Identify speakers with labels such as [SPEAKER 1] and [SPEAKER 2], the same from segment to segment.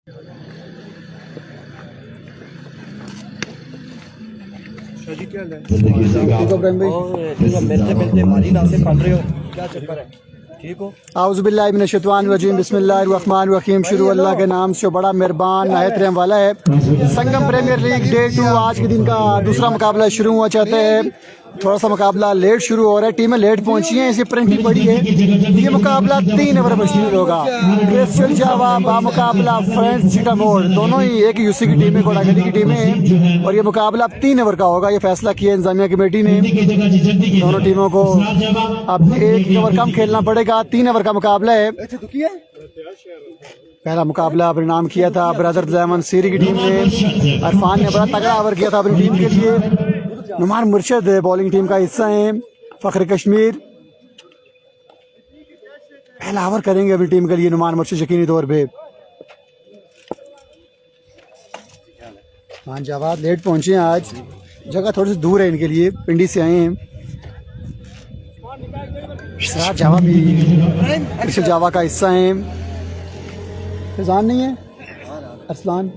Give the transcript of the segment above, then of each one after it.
[SPEAKER 1] आउज़ुबिल्लाहिमिनश्शैतानिर्रजीम बिस्मिल्लाहिर्रहमानिर्रहीम। शुरू अल्लाह के नाम से बड़ा मेहरबान नायत रहम वाला है। संगम प्रीमियर लीग डे 2 आज के दिन का दूसरा मुकाबला शुरू हुआ चाहते हैं। थोड़ा सा मुकाबला लेट शुरू हो रहा है, टीमें लेट पहुंची हैं, इसकी प्रिंटिंग बड़ी है। ये मुकाबला 3 ओवर मशहूर होगा। क्रिस्टल जावा बामुकाबला फ्रेंड्स चिटामोर, दोनों ही एक यूसी की टीम है, घोड़ागली की टीमें हैं। और ये मुकाबला 3 ओवर का होगा। ये फैसला किया इंतजामिया कमेटी ने। दोनों टीमों को अब 1 ओवर कम खेलना पड़ेगा। 3 ओवर का मुकाबला है। पहला मुकाबला अपने नाम किया था ब्रदर जैमन सीरी की टीम ने। अरफान ने बड़ा तगड़ा ओवर किया था अपनी टीम के लिए। नुमान मुर्शद बॉलिंग टीम का हिस्सा है। फख्र कश्मीर पहला ओवर करेंगे अपनी टीम के लिए। नुमान मुर्शद यकीनी तौर पे। मान जावाद लेट पहुंचे हैं, आज जगह थोड़ी सी दूर है इनके लिए, पिंडी से आए हैं। सिराज जावा भी कृष्ण जावा का हिस्सा है। फैजान नहीं है, अरसलान।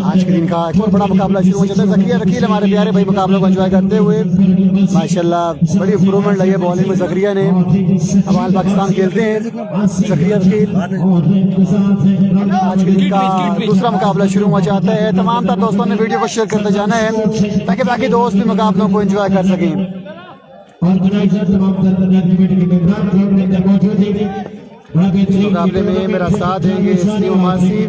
[SPEAKER 1] आज के दिन का एक और बड़ा मुकाबला शुरू हो जाता है। ज़करिया वकील हमारे प्यारे भाई मुकाबले को एंजॉय करते हुए माशाल्लाह बड़ी इम्प्रूवमेंट लगी है बॉलिंग में ज़करिया ने। हमारे पाकिस्तान खेलते हैं ज़करिया वकील। आज के दिन का दूसरा मुकाबला शुरू हुआ चाहता है। तमाम तर दोस्तों ने वीडियो को शेयर करते जाना है ताकि बाकी दोस्त भी मुकाबलों को एंजॉय कर सकें। मुकाबले में मेरा साथ देंगे इसलिए उमासी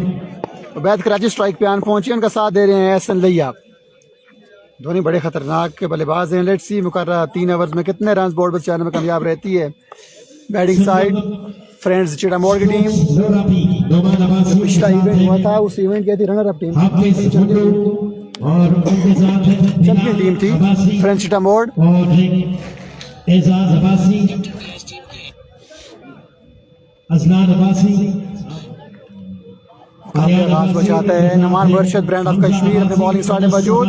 [SPEAKER 1] वैद कराची स्ट्राइक पे आन पहुंचे, उनका साथ दे रहे हैं एहसन लैया। दोनों बड़े खतरनाक के बल्लेबाज हैं। लेट्स सी मुकर्रर 3 ओवर्स में कितने रन बोर्ड पर चाहने में कामयाब रहती है। बैटिंग साइड फ्रेंड्स चिटामोर की टीम। पिछला इवेंट हुआ था, उस इवेंट की थी runner up team, champion team थी फ्रेंड्स चिटामोर। बचाते हैं नुमान मुर्शद ब्रांड ऑफ कश्मीर अपने बॉलिंग स्टार्ट में मौजूद।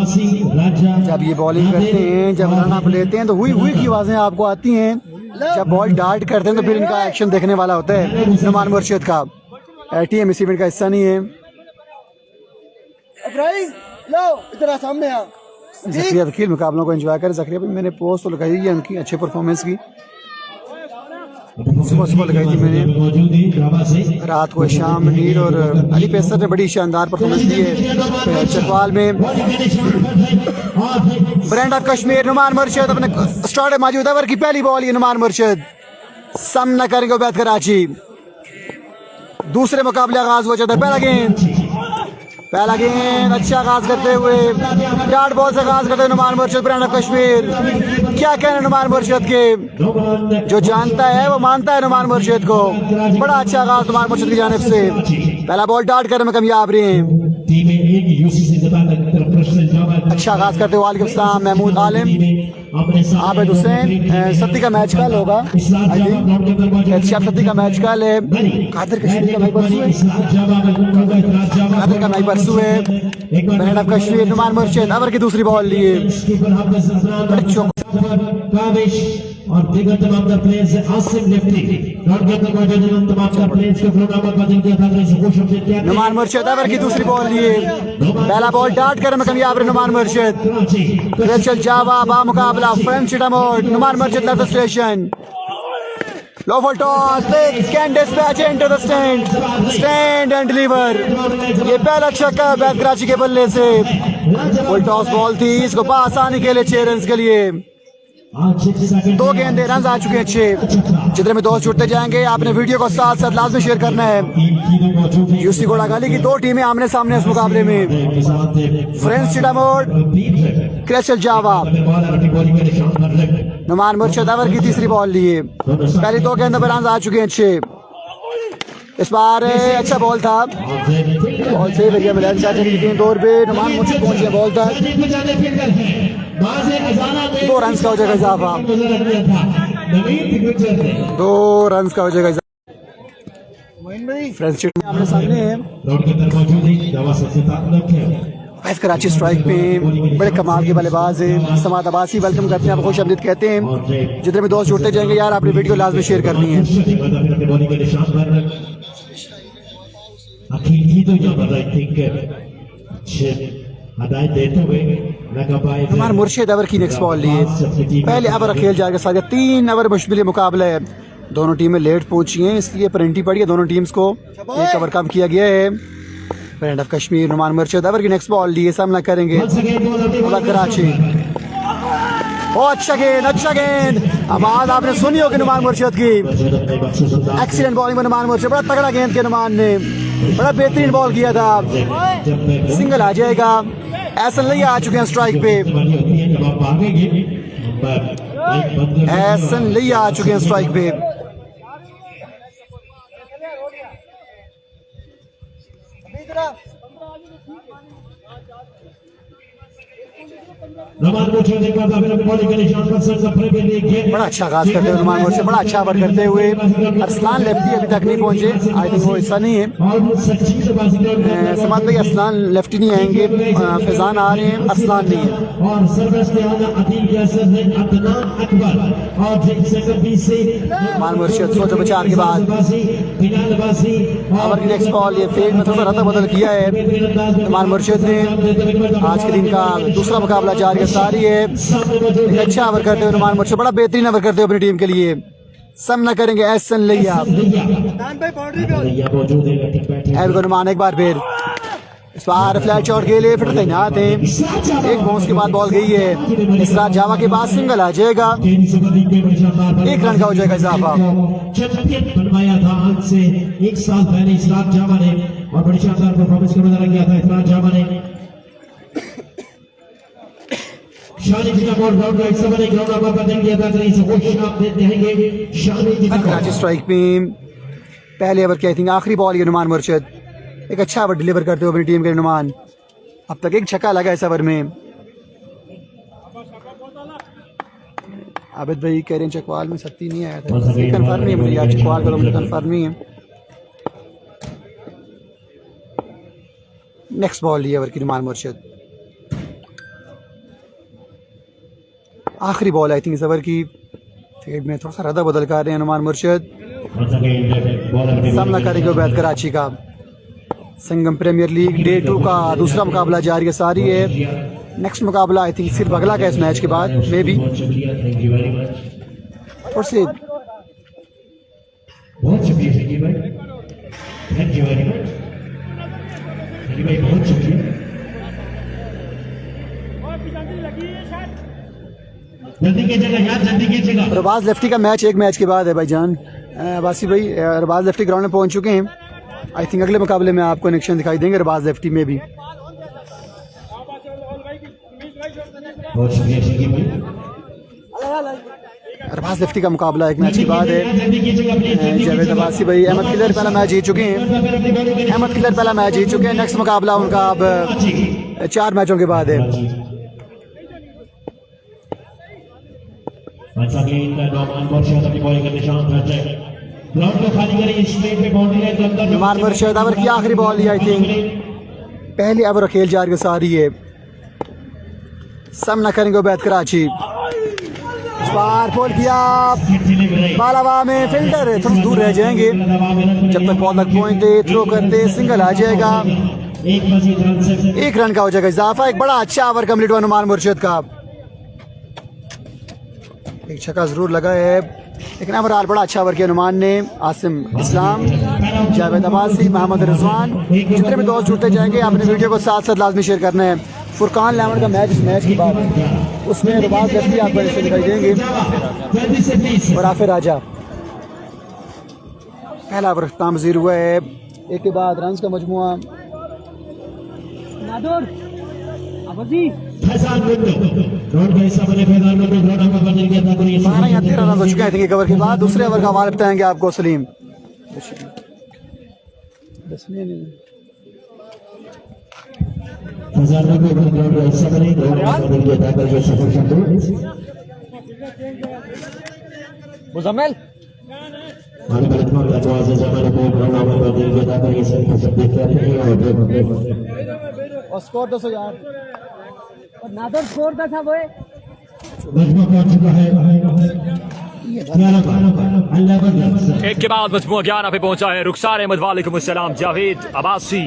[SPEAKER 1] जब ये बॉलिंग करते हैं, जब रन अप लेते हैं तो हुई की आवाजें आपको आती हैं। जब बॉल डार्ट करते हैं तो फिर इनका एक्शन देखने वाला होता है। नुमान मुर्शद का एटीएम इस इवेंट का हिस्सा नहीं है। ज़करिया वकील मुकाबलों को एंजॉय करें। ज़करिया भी मैंने पोस्ट तो लगाई है उनकी अच्छे परफॉर्मेंस की। सुबह लगाई थी मैंने, रात को शाम नीर और अली पेसर ने बड़ी शानदार परफॉर्मेंस दी है चकवाल में। ब्रांड ऑफ कश्मीर नुमान मुर्शद अपने स्टार्ट मौजूद ओवर की पहली बॉल ये नुमान मुर्शद सामना करेंगे बैत कराची। दूसरे मुकाबले आगाज हो जाता है। पहला गेंद अच्छा आगाज करते हुए डार्ट बॉल से आगाज करते हुए नुमान मुर्शद ब्रांड ऑफ कश्मीर। क्या कहना नुमान मुर्शद के, जो जानता है वो मानता है नुमान मुर्शद को। बड़ा अच्छा आगाज नुमान मुर्शद की जानिब से। पहला बॉल डार्ट करने में कामयाब रहे हैं। अच्छा आगाज करते हुए वालेकुम सलाम महमूद आलिम आबिद हुसैन। सत्ती का मैच कल होगा, सत्ती का मैच कल है। कादिर कश्मीर का भाई परसों है, कादिर का भाई परसों है। Brand of Kashmir Numan Murshad over की दूसरी बॉल लिए। और दीगर तमाम प्लेयर्स आसिम लेफ्टी तमाम प्लेयर्स को नुमान मुर्शद ओवर की दूसरी बॉल लिए। पहला बॉल डार्ट कर में कामयाब रहे नुमान मुर्शद। क्रिस्टल जावा बामुकाबला फ्रेंड्स चिटामोर। Numan Murshad left station low full toss can dispatch into the stand and deliver. ये पहला छक्का बैत कराची के बल्ले से। फुल टॉस बॉल थी, इसको पास आने के लिए 6 रन के लिए 2 गेंदे रन आ चुके हैं 6। जितने में दोस्त जुड़ते जाएंगे आपने वीडियो को साथ साथ लाजमी शेयर करना है। यूसी घोड़ागाली की 2 टीमें आमने सामने इस मुकाबले में। फ्रेंड्स चिटामोर क्रिस्टल जावा। नुमान मुर्शद ओवर की तीसरी बॉल लिए। पहली 2 गेंदों पर रन आ चुके हैं 6। इस बार अच्छा बॉल था, बॉल से भैया मिलान चाहते दौर पे नुमान मुर्शद पहुंचे बॉल था। 2 रन का हो जाएगा इजाफा। 2 रन का हो जाएगा। फ्रेंड्स आमने सामने है। वैस कराची स्ट्राइक में बड़े कमाल के बल्लेबाज हैं। समाद अब्बासी वेलकम करते हैं, आप खुश आमदीद कहते हैं। जितने भी दोस्त जुड़ते जाएंगे यार आपने वीडियो लाजमी शेयर करनी है।
[SPEAKER 2] जी तो यहाँ पर आई थिंक हदायत देते हुए
[SPEAKER 1] नुमान मुर्शिद ओवर की नेक्स्ट बॉल लिए पहले ओवर खेल जाएगा साथ 3 ओवर मुश्किल मुकाबला है। दोनों टीमें लेट पहुंची हैं इसलिए पेनल्टी पड़ी है दोनों टीम्स को। एक ओवर कम किया गया है। फ्रेंड ऑफ कश्मीर नुमान मुर्शिद ओवर की नेक्स्ट बॉल लिए सामना करेंगे कराची। अच्छा गेंद आवाज आपने सुनी होगी नुमान मुर्शिद की। एक्सीलेंट बॉलिंग में नुमान मुर्शिद बड़ा तगड़ा गेंद के नुमान ने बड़ा बेहतरीन बॉल किया था। सिंगल आ जाएगा। एहसन लिया आ चुके हैं स्ट्राइक पे। एहसन लिया आ चुके हैं स्ट्राइक पे। बड़ा अच्छा आगाज करते हुए नुमान मुर्शिद बड़ा अच्छा ओवर करते हुए। अरसलान लेफ्टी अभी तक नहीं पहुंचे। आई थिंक वो हिस्सा नहीं है। समाज भाई अरसलान लेफ्टी नहीं आएंगे। फैजान आ रहे हैं अरसलान नहीं है। नुमान मुर्शिद सोच विचार के बाद ओवर की नेक्स्ट बॉल ये फील्ड में थोड़ा रद्द बदल किया है नुमान मुर्शिद ने। आज के दिन का दूसरा मुकाबला जारी सारी है। एक अच्छा ओवर करते हुए नुमान मुर्शिद बड़ा बेहतरीन ओवर करते हुए अपनी टीम के लिए सामना करेंगे एहसन लिया। नुमान एक बार फिर इस बार फ्लैट शॉट के लिए फिर तैनात है। एक बाउंस के बाद बॉल गई है। इसराज जावा के बाद सिंगल आ जाएगा। 1 रन का हो जाएगा इजाफा।
[SPEAKER 2] चैंपियन बनवाया था आज से 1 साल पहले इसराज जावा ने और बड़ी शानदार परफॉर्मेंस को नजर किया था इसराज जावा ने। शानी जी का बॉल ग्राउंड राइट से बने ग्राउंड अपर पर देंगे अदा करें इसे वो शॉट देते हैं शानी जी
[SPEAKER 1] कराची स्ट्राइक पे पहले ओवर की आई थिंक आखिरी बॉल ये नुमान मुर्शिद एक अच्छा ओवर डिलीवर करते हुए अपनी टीम के नुमान। अब तक एक छक्का लगा इस ओवर में। आबिद भाई कह रहे हैं चकवाल में सख्ती नहीं आया था। कन्फर्म नहीं है मुझे यार चकवाल का मुझे कन्फर्म नहीं है। नेक्स्ट बॉल ये ओवर की नुमान मुर्शिद आखिरी बॉल आई थिंक इस ओवर की। फील्ड में थोड़ा सा रद्दा बदल कर रहे हैं नुमान मुर्शिद। सामना करेंगे उबैद कराची का। संगम प्रीमियर लीग डे 2 का दूसरा मुकाबला जारी है सारी है। नेक्स्ट मुकाबला आई थिंक सिर्फ अगला का इस मैच के बाद मे भी और से
[SPEAKER 2] बहुत शुक्रिया भाई। थैंक यू वेरी मच भाई बहुत शुक्रिया। जल्दी कीजिएगा यार जल्दी कीजिएगा।
[SPEAKER 1] रबाज लेफ्टी का मैच एक मैच के बाद है भाईजान। वासी भाई रबाज लेफ्टी ग्राउंड में पहुंच चुके हैं। आई थिंक अगले मुकाबले में आपको कनेक्शन दिखाई देंगे रबाज लेफ्टी में भी।
[SPEAKER 2] बहुत शुक्रिया भाई।
[SPEAKER 1] रबाज लेफ्टी का मुकाबला एक मैच के बाद है। जावेद अब्बासी भाई अहमद किलर पहला मैच जीत चुके हैं। अहमद किलर पहला मैच जीत चुके हैं। नेक्स्ट मुकाबला उनका अब 4 मैचों के बाद है। नुमान मुर्शिद ओवर की आखिरी बॉल आई थिंक पहली ओवर खेल जा रही है। सामना करेंगे उबैद कराची। इस बार बॉल किया बालावा में फील्डर थोड़ा दूर रह जाएंगे। जब तक बॉल तक पहुंचते थ्रो करते सिंगल आ जाएगा। 1 रन का हो जाएगा इजाफा। एक बड़ा अच्छा ओवर कंप्लीट हुआ नुमान मुर्शिद का। एक छक्का जरूर लगा है लेकिन ओवरऑल बड़ा अच्छा ओवर किया नुमान ने। आसिम इस्लाम जावेद अब्बासी मोहम्मद रिजवान जितने भी दोस्त जुड़ते जाएंगे अपने वीडियो को साथ साथ लाजमी शेयर करना है। फुरकान लेमन का मैच इस मैच के बाद उसमें रबाज लेफ्टी आपको ऐसे दिखाई देंगे और आफिर राजा। पहला ओवर तामज़ीर हुआ है। एक के बाद रन का मजमुआ यहाँ 13 रन हो चुके हैं एक ओवर के बाद। दूसरे ओवर का हवाला बताएंगे आपको सलीम। मुजम्मिल और स्कोर 200 यार और नादर स्कोर था वो
[SPEAKER 3] एक के बाद मजमूआ 11 पे पहुंचा है रुखसार अहमद, वालेकुम अस्सलाम, जावेद अब्बासी।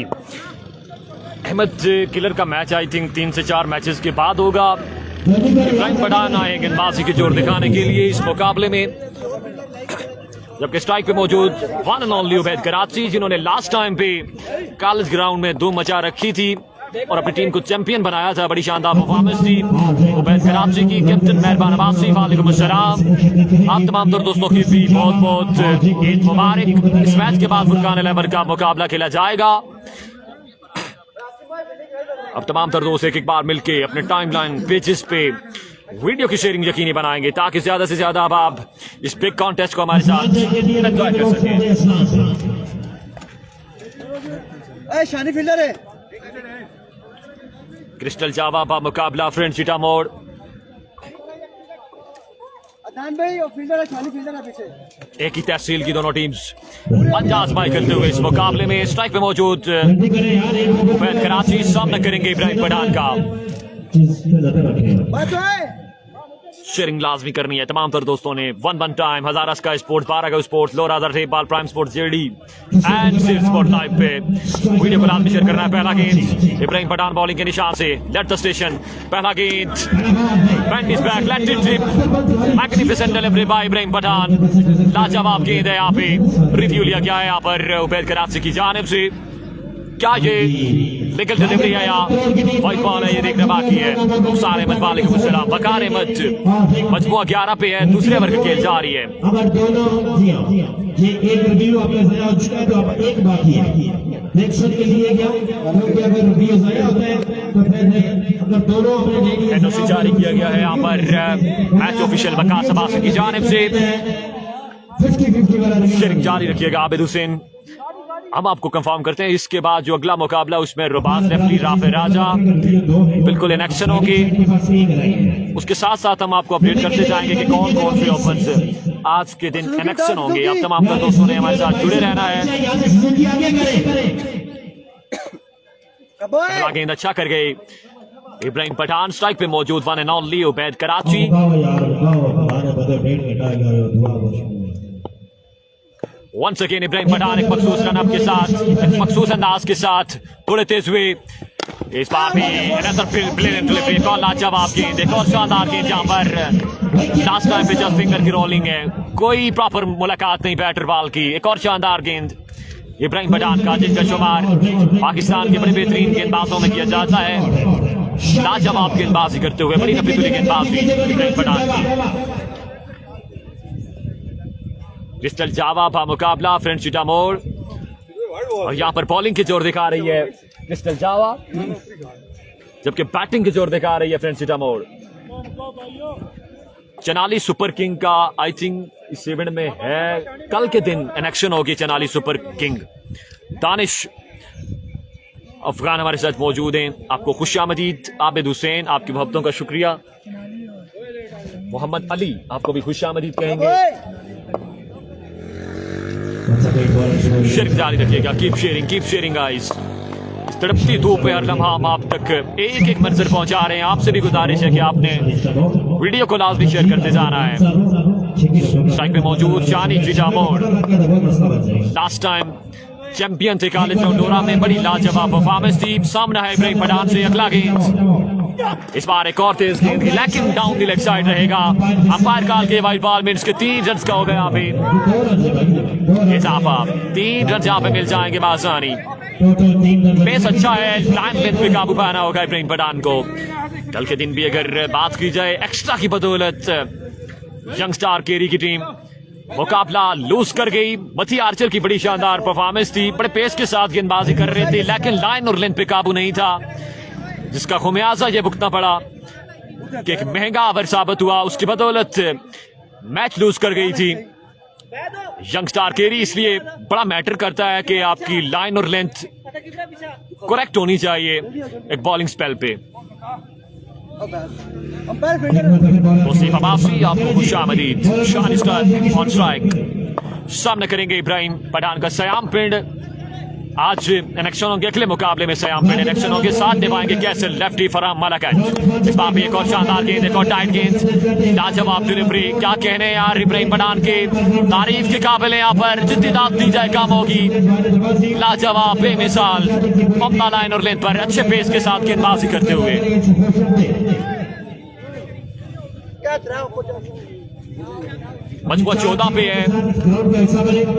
[SPEAKER 3] अहमद किलर का मैच आई थिंक 3 से 4 मैचेस के बाद होगा। इब्राहिम पठान आए गेंदबाजी के जोर दिखाने के लिए इस मुकाबले में, जबकि स्ट्राइक पे मौजूद one and only Ubaid Karachi, जिन्होंने लास्ट टाइम पे कॉलेज ग्राउंड में धूम मचा रखी थी और अपनी टीम को चैंपियन बनाया था। बड़ी शानदार परफॉर्मेंस थी उबैद कराची की। कैप्टन मेहरबान अब्बासी, वालेकुम अस्सलाम। आप तमाम तर दोस्तों की भी बहुत बहुत ईद मुबारक। इस मैच के बाद फुरकान 11 का मुकाबला खेला जाएगा। अब तमाम तर दोस्त एक बार मिलके अपने टाइमलाइन पेजेस पे वीडियो की शेयरिंग यकीनी बनाएंगे ताकि ज्यादा से ज्यादा अब आप इस बिग कॉन्टेस्ट को हमारे साथ एंजॉय कर सकें।
[SPEAKER 1] शानी फील्डर है।
[SPEAKER 3] क्रिस्टल जावा का मुकाबला फ्रेंड सीटा मोड़।
[SPEAKER 1] अदनान भाई और फील्डर है, शानी फील्डर है पीछे।
[SPEAKER 3] एक ही तहसील की दोनों टीम्स अंदाज माई करते हुए इस मुकाबले में स्ट्राइक पे मौजूद उबैद कराची सामना करेंगे इब्राहिम पठान का। शेयरिंग लाजमी करनी है तमाम तर दोस्तों ने। 1 टाइम हजारा स्काई स्पोर्ट्स, 12 स्पोर्ट्स, लोरा बाल प्राइम स्पोर्ट्स जेडी एंड सिर्फ स्पोर्ट लाइव पे वीडियो को लाजमी शेयर करना है। पहला गेंद इब्राहिम पठान बॉलिंग के निशान से, लेट द स्टेशन। पहला गेंद band is back, let it trip, magnificent delivery by Ibrahim Pathan. लाजवाब गेंद है, यहाँ पे रिव्यू लिया गया है यहाँ पर उबैद कराची की जानिब से। क्या ये लीगल डिलीवरी है या व्हाइट बॉल है, ये देखना बाकी है। रुखसार अहमद, वालेकुम अस्सलाम। वकार अहमद मजमूआ 11 पे है, दूसरे ओवर की खेल जा रही है।
[SPEAKER 2] अगर दोनों ये एक रिव्यू आपने ज़ाया हो चुका है तो अब एक बाकी है नेक्स्ट शॉट के लिए क्या, क्योंकि अगर रिव्यू ज़ाया होता है तो फिर अगर दोनों अपने नहीं लिए
[SPEAKER 3] एनओसी जारी किया गया है यहाँ पर मैच ऑफिशियल वकार अब्बासी की जानिब से।
[SPEAKER 2] 50-50 वाला
[SPEAKER 3] शेयरिंग जारी रखिएगा आबिद हुसैन। हम आपको कंफर्म करते हैं इसके बाद जो अगला मुकाबला उसमें रुबाज रेफरी राफे राजा बिल्कुल इनेक्शन होगी। उसके साथ साथ हम आपको अपडेट करते जाएंगे कि कौन कौन से ओपन्स आज के दिन इनेक्शन होंगे। आप तमाम दोस्तों ने हमारे साथ जुड़े रहना है। पहला गेंद अच्छा कर गए इब्राहिम पठान, स्ट्राइक पे मौजूद one and only Ubaid Karachi. Once again Ibrahim Pathan एक मखसूस रनअप के साथ, एक मखसूस अंदाज के साथ थोड़े तेज हुए। इस बार भी कौन लाजवाब गेंद, एक और शानदार गेंद जहां पर लास्ट टाइम पे जस्ट फिंगर की रोलिंग है, कोई प्रॉपर मुलाकात नहीं बैटर बॉल की। एक और शानदार गेंद इब्राहिम पठान का, जिसका शुमार पाकिस्तान के बड़े बेहतरीन गेंदबाजों में किया जाता है। लाजवाब गेंदबाजी करते हुए बड़ी नफीसुली गेंदबाजी इब्राहिम पठान की। क्रिस्टल जावा का मुकाबला फ्रेंड सीटा मोड़, और यहाँ पर बॉलिंग की जोर दिखा रही है क्रिस्टल जावा, जबकि बैटिंग की जोर दिखा रही है फ्रेंड सीटा मोड़। चनाली सुपर किंग का आई थिंक इस इवेंट में है, कल के दिन इनेक्शन होगी चनाली सुपर किंग। दानिश अफगान हमारे साथ मौजूद हैं, आपको खुशामदीद। आबिद हुसैन आपकी मोहब्बतों का शुक्रिया। मोहम्मद अली आपको भी खुशामदीद कहेंगे। शेयरिंग जारी रखिएगा, कीप शेयरिंग गाइस। इस तड़पती धूप पे हर लम्हा हम आप तक एक एक मंजर पहुंचा रहे हैं। आपसे भी गुजारिश है कि आपने वीडियो को लाजमी शेयर करते जाना है। स्ट्राइक पे मौजूद शानी जिजामोर, लास्ट टाइम चैंपियन थे कॉलेज चौडोरा में, बड़ी लाजवाब परफॉर्मेंस थी। सामना है इब्राहिम पठान से अगला गेंद, इस बार एक और तेज गेंद लेकिन डाउन दी लेग साइड रहेगा। अंपायर काल के वाइट बॉल में इसके 3 रन का हो गया अभी इजाफा। 3 रन यहाँ पे मिल जाएंगे बासानी। पेस अच्छा है, टाइम लेंथ पे काबू पाना होगा इब्राहिम पठान को। कल के दिन भी अगर बात की जाए एक्स्ट्रा की बदौलत यंग स्टार केरी की टीम मुकाबला लूज कर गई। मथी आर्चर की बड़ी शानदार परफॉर्मेंस थी, बड़े पेस के साथ गेंदबाजी कर रहे थे लेकिन लाइन और लेंथ पे काबू नहीं था, जिसका खुमियाजा ये भुगतना पड़ा कि एक महंगा ओवर साबित हुआ। उसकी बदौलत मैच लूज कर गई थी यंग स्टार केरी। इसलिए बड़ा मैटर करता है कि आपकी लाइन और लेंथ करेक्ट होनी चाहिए एक बॉलिंग स्पेल पे। मुसीफ अब्बासी आपको खुशामदीद। शान ऑन स्ट्राइक, सामने करेंगे इब्राहिम पठान का सयाम पिंड। आज इलेक्शनों के अगले मुकाबले में सयाम पिंड इलेक्शनों के साथ निभाएंगे कैसल लेफ्टी फराम मलाकंज। इस बार भी एक और शानदार गेंद, एक और टाइट गेंद, लाजवाब डिलीवरी। क्या कहने यार इब्राहिम पठान के, तारीफ के काबिल है यहाँ पर, जितनी दाद दी जाए कम होगी। लाजवाब बेमिसाल उम्दा लाइन और लेंथ पर अच्छे पेस के साथ गेंदबाजी करते हुए मजबूत 14 पे है।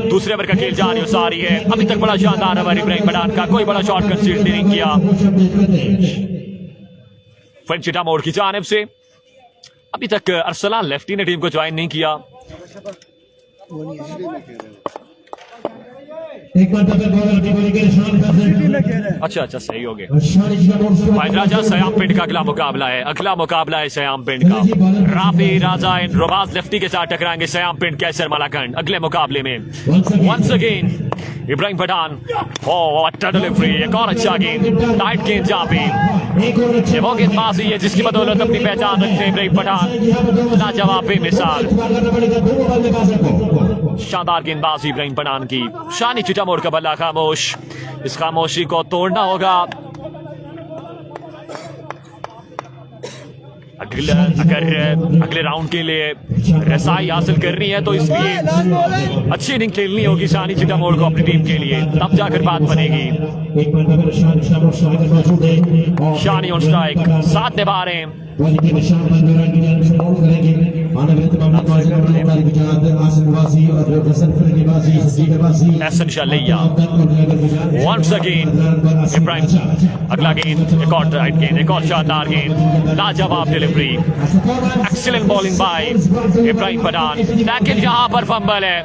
[SPEAKER 3] दूसरे ओवर का खेल जारी और सारी है। अभी तक बड़ा शानदार ओवर इब्राहिम पठान का, कोई बड़ा शॉट कंसीड नहीं किया। फ्रेंचिटा मोड़ की जानिब से अभी तक अरसलान लेफ्टी ने टीम को ज्वाइन नहीं किया। अच्छा सही हो गया। भाई राजा सयाम पिंड का अगला मुकाबला है, अगला मुकाबला है सयाम पिंड का। राफी राजा इन रोबाज लेफ्टी के साथ टकराएंगे सयाम पिंड कैसर मलाकंड अगले मुकाबले में। Once again Ibrahim Pathan, delivery, एक और अच्छा गेंद, टाइट गेंद जहाँ पे वो गेंदबाजी है जिसकी बदौलत अपनी पहचान रखते हैं इब्राहिम पठान। लाजवाब बेमिसाल शानदार गेंदबाजी इब्राहिम पठान की। शानी चिटा मोड़ का बल्ला खामोश, इस खामोशी को तोड़ना होगा। अगर अगले राउंड के लिए रसाई हासिल करनी है तो इसलिए अच्छी इनिंग खेलनी होगी शानी चिटा मोड़ को अपनी टीम के लिए, तब जाकर बात बनेगी। शानी ऑन स्ट्राइक, साथ निभा रहे हैं। एहसन शालिया वंस अगेन इब्राहिम, अगला गेंद, एक और टाइट गेंद, एक और शानदार गेंद, लाजवाब delivery, excellent bowling by Ibrahim Pathan. लेकिन यहाँ पर फंबल है,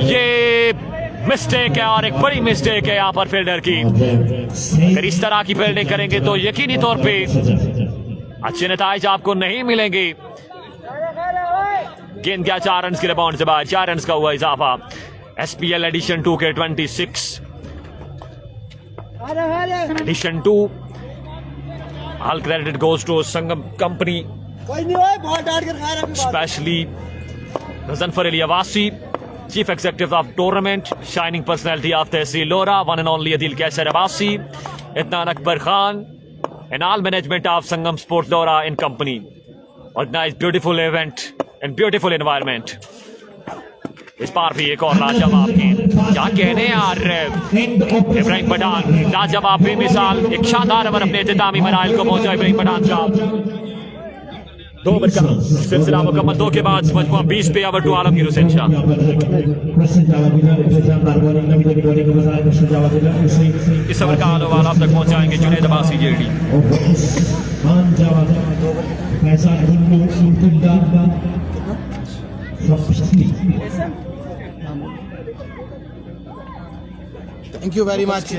[SPEAKER 3] ये मिस्टेक है और एक बड़ी मिस्टेक है यहाँ पर फील्डर की। अगर इस तरह की फील्डिंग करेंगे तो यकीनी तौर पे अच्छे नताइज आपको नहीं मिलेंगे। गेंद क्या 4 रन के रिबाउंड से बाहर, 4 रन का हुआ इजाफा। SPL एडिशन 2 के 26 edition 2 all credit goes to Sangam company, specially Ghazanfar Ali Awasi, chief executive of tournament, shining personality of tehsil Lora, one and only Adeel Kaiser Abbasi, Itnan Akbar Khan, and all management of Sangam Sport Lora in company organized beautiful event and beautiful environment। इस बार भी एक और लाजवाब गेंद, क्या कहने यार इब्राहिम पठान, लाजवाब बेमिसाल एक शानदार ओवर अपने इख्तितामी मराइल को पहुंचा इब्राहिम पठान का। 2 ओवर का सिलसिला मुकम्मल, 2 के बाद मजमूआ 20 पे ओवर टू आलमगीर हुसैन शाह। इस ओवर का आलोवाल आप तक पहुंचाएंगे Junaid Abbasi JD.
[SPEAKER 4] Thank you very much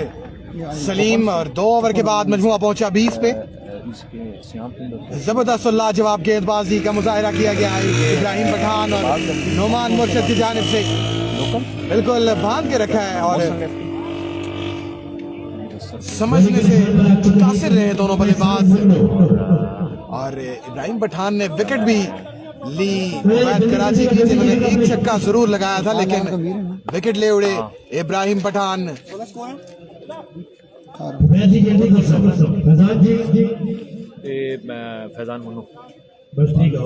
[SPEAKER 4] Salim. और 2 ओवर के बाद मजमूआ पहुंचा 20 पे। जबरदस्त और लाजवाब गेंदबाजी का मुजाहिरा किया गया है इब्राहिम पठान और नोमान मुर्शिद की जानिब से, बिल्कुल बांध के रखा है और समझने से मुतासिर रहे दोनों बल्लेबाज। और इब्राहिम पठान ने विकेट भी ली कराची की टीम ने, एक छक्का जरूर लगाया था लेकिन विकेट ले उड़े इब्राहिम पठान।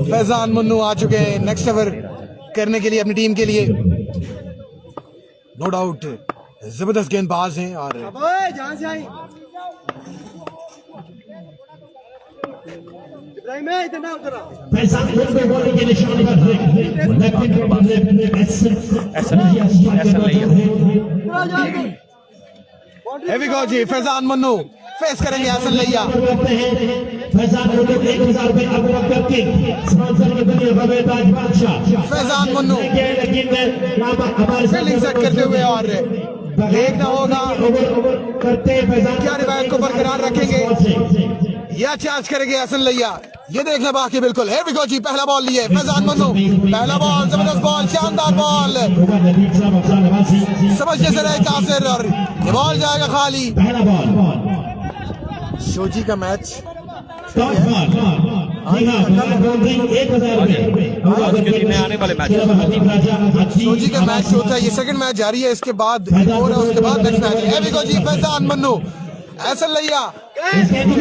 [SPEAKER 4] फैजान मुन्नू आ चुके हैं नेक्स्ट ओवर करने के लिए अपनी टीम के लिए। नो डाउट जबरदस्त गेंदबाज हैं और हैवी गो जी, फैजान मुन्नू फेस करेंगे हसन लैया। फैजान मुन्नू फील्डिंग सेट करते हुए और देखना होगा क्या रिवायत को बरकरार रखेंगे या चार्ज करेंगे हसन लैया, ये देखना बाकी। बिल्कुल है विको जी, पहला बॉल लिए फैजान मन्नू, पहला बॉल जबरदस्त बॉल, शानदार बॉल, समझने से रहे कासिर और ये बॉल जाएगा खाली। शोजी का मैच
[SPEAKER 2] जी हाँ, बाउंड्री 1000 रुपए।
[SPEAKER 3] आज के दिन में आने वाले मैच
[SPEAKER 4] सोची का मैच होता है, ये सेकंड मैच जारी है, इसके बाद एक और है, उसके बाद नेक्स्ट मैच है। देखो जी फैजान मन्नू ऐसा लैया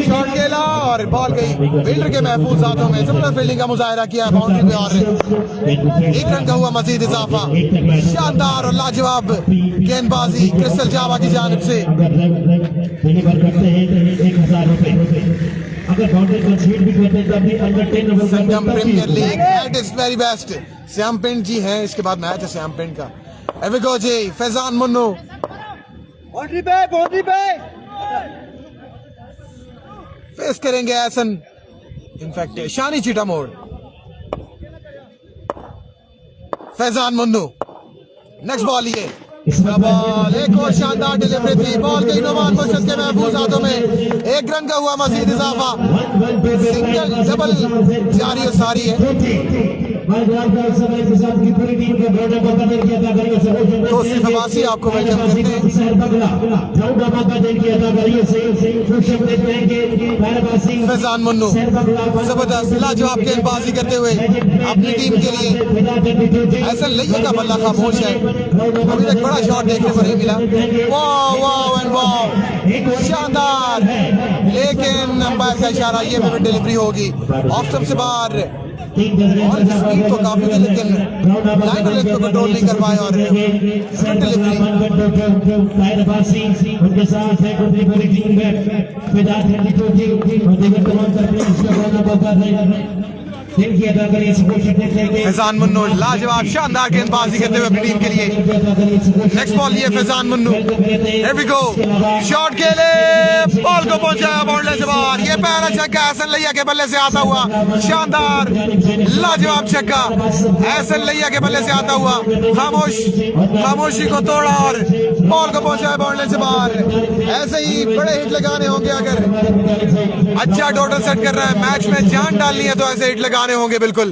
[SPEAKER 4] शॉट खेला और बॉल गई फील्डर के महफूज हाथों में। जबरदस्त फील्डिंग का मुजाहरा किया बाउंड्री पे और 1 रन का हुआ मजीद इजाफा। शानदार और लाजवाब गेंदबाजी क्रिस्टल जावा की जानिब से।
[SPEAKER 2] डिलीवर करते हैं 1000 रुपए। अगर बाउंड्री कंसीड भी करते हैं तब भी under 10 over
[SPEAKER 4] Sangam premier league at is very best. Shyam Pind ji हैं, इसके बाद मैच है श्याम पिंड का। एविगो जी फैजान मन्नू
[SPEAKER 1] बाउंड्री पे
[SPEAKER 4] फेस करेंगे एहसन इनफैक्ट शानी चीटा मोड़। फैजान मन्नू नेक्स्ट बॉल ये बॉल, एक और शानदार डिलीवरी थी, बॉल गई नुमान मुर्शिद के महफूज हाथों में। 1 रन का हुआ मजीद इजाफा। सिंगल डबल जारी और सारी है। तो सिर्फ अब्बासी आपको वेलकम करते हैं। फैजान मन्नू जबरदस्त लाजवाब गेंदबाजी करते हुए अपनी टीम के लिए। ऐसा लैया का बल्ला खामोश है, अभी तक बड़ा शॉट देखने को नहीं मिला। वाह वाह एंड वाह, शानदार, लेकिन अंपायर का इशारा, ये भी डिलीवरी होगी ऑफ स्टंप से बाहर। और स्पीड तो काफी थी लेकिन लाइन लेग को कंट्रोल नहीं कर पाए और डिलीवरी।
[SPEAKER 2] उनके साथ है पूरी पूरी टीम
[SPEAKER 4] फैजान मन्नू लाजवाब शानदार गेंदबाजी करते हुए अपनी टीम के लिए। नेक्स्ट बॉल ये Faizan Mannu, here we go, shot खेले, बॉल को पहुंचाया बाउंड्री से बाहर। ये पहला छक्का एहसन लैया के बल्ले से आता हुआ, शानदार लाजवाब छक्का एहसन लैया के बल्ले से आता हुआ। खामोशी को तोड़ा और बॉल को पहुंचाया बाउंड्री से बाहर। ऐसे ही बड़े हिट लगाने होंगे, अगर अच्छा टोटल सेट कर रहा है, मैच में जान डालनी है तो ऐसे हिट लगाने होंगे बिल्कुल।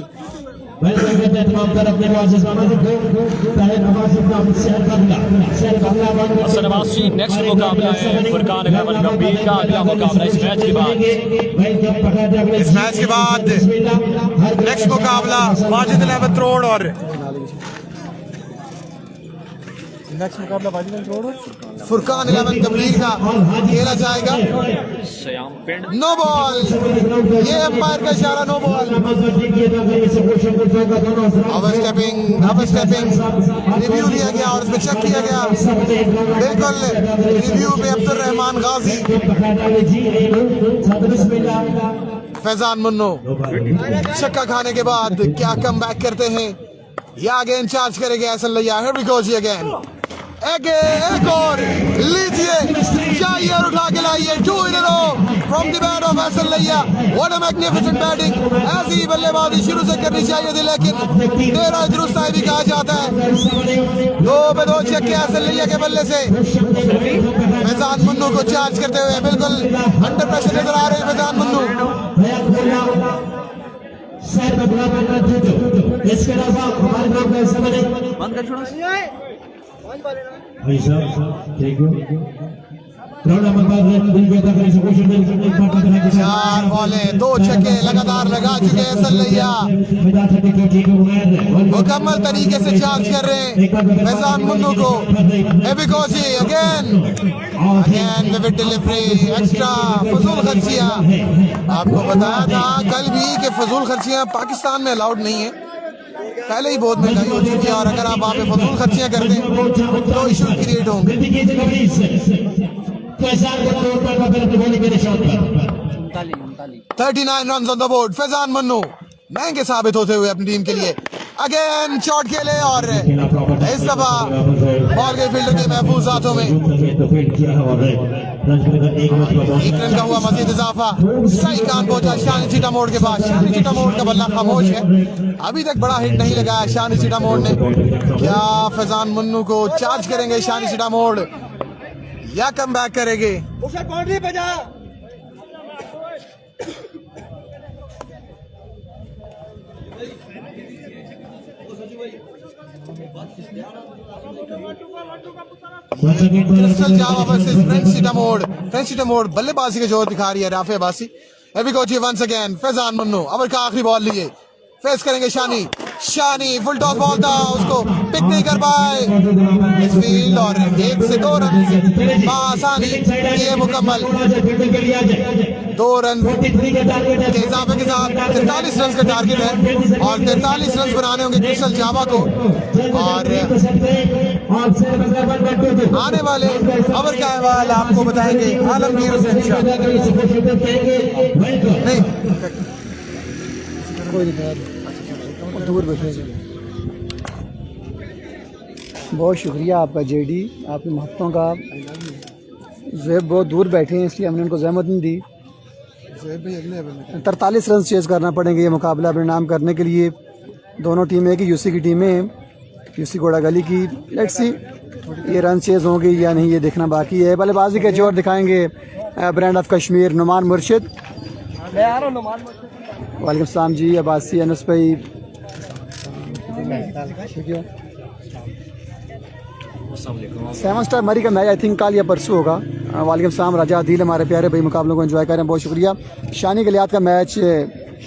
[SPEAKER 3] हसन अब्बासी नेक्स्ट मुकाबला है फुरकान 11 गंभीर का अगला मुकाबला इस मैच के बाद।
[SPEAKER 4] इस मैच के बाद नेक्स्ट मुकाबला वाजिद 11 रोड और नेक्स्ट मुकाबला फुरकान 11 गंभीर का खेला जाएगा।
[SPEAKER 3] श्याम पिंड
[SPEAKER 4] नो बॉल, ये अंपायर का इशारा, नो बॉल। ओवरस्टेपिंग रिव्यू लिया गया और उसमें चेक किया गया, बिल्कुल रिव्यू पे अब्दुल रहमान गाजी। फैजान मन्नू छक्का खाने के बाद क्या कम बैक करते हैं या अगेन चार्ज करेंगे Ehsan Laiya. Here we go जी अगेन, एक और लीजिए, चाहिए और उठा के लाइए। 2 in a row from the bat of Ehsan Laiya. What a magnificent batting. ऐसी बल्लेबाजी शुरू से करनी चाहिए थी लेकिन तेरा दुरुस्त भी कहा जाता है। 2 पे 2 छक्के एहसन लैया के बल्ले से। फैजान मन्नू को चार्ज करते हुए बिल्कुल अंडर प्रेशर नजर आ रहे हैं फैजान मन्नू।
[SPEAKER 2] इसके अलावा हमारे लोग ऐसा बने
[SPEAKER 1] बंद कर छोड़ो।
[SPEAKER 2] भाई साहब थैंक यू। ग्राउंड नंबर 5 दिन बेहतर करने से कोशिश करें।
[SPEAKER 4] 4 बॉलें 2 छक्के लगातार लगा चुके हैं एहसन लैया, मुकम्मल तरीके से चार्ज कर रहे हैं फैजान मन्नू को। एबिकोजी अगेन विद डिलीवरी, एक्स्ट्रा फजूल खर्चियां। आपको बताया था कल भी कि फजूल खर्चियां पाकिस्तान में अलाउड नहीं है, पहले ही बहुत महंगाई हो चुकी है और अगर आप वहाँ पे फजूल खर्चियां करते हैं तो इशू क्रिएट होंगे। 39 run on the board. Faizan Mannu महंगे साबित होते हुए अपनी टीम के लिए। अगेन शॉट खेले और इस दफा बॉल गई फील्डर के महफूज हाथों में। 1 रन का हुआ मजीद इजाफा। सही कान पहुंचा शानी चीटा मोड़ के बाद। शानी चीटा मोड़ का बल्ला खामोश है, अभी तक बड़ा हिट नहीं लगाया शानी चीटा मोड़ ने। क्या फैजान मन्नू को चार्ज करेंगे शानी चीटा मोड़ या कम बैक करेंगे?
[SPEAKER 1] बाउंड्री पे जा। क्रिस्टल जावा वर्सेस फ्रेंच सीटा मोड़। फ्रेंच सीटा मोड़ बल्लेबाजी का जोर दिखा रही है Rafay Abbasi.
[SPEAKER 4] Here we go जी once again Faizan Mannu over का आखिरी बॉल लिए फेस करेंगे Shani Shani full toss ball था उसको पिक नहीं कर पाए इस फील्ड और 1 से 2 रन आसानी ये मुकम्मल 2 रन के इजाफे के साथ 43 रन का टारगेट है और 43 रन बनाने होंगे क्रिस्टल जावा को और आने वाले ओवर का अहवाल आपको बताएंगे आलमगीर हुसैन शाह नहीं कोई नहीं दूर बैठे बहुत शुक्रिया आपका जेडी आपकी महत्वों का ज़ेब बहुत दूर बैठे हैं इसलिए हमने उनको जहमत नहीं दी 43 रन चेज करना पड़ेंगे ये मुकाबला अपने नाम करने के लिए दोनों टीमें की यूसी की टीमें यूसी घोड़ा गली की लेट्स सी ये रन चेज होंगे या नहीं ये देखना बाकी है बल्लेबाजी के जोर दिखाएंगे ब्रांड ऑफ कश्मीर नुमान मुर्शिद वालेकुम सलाम जी अब्बासी अनस भाई सेवन स्टार मरी का मैच आई थिंक कल या परसों होगा वालेकुम सलाम राजा अदील हमारे प्यारे भाई मुकाबलों को एंजॉय करें बहुत शुक्रिया शानी गलियात का मैच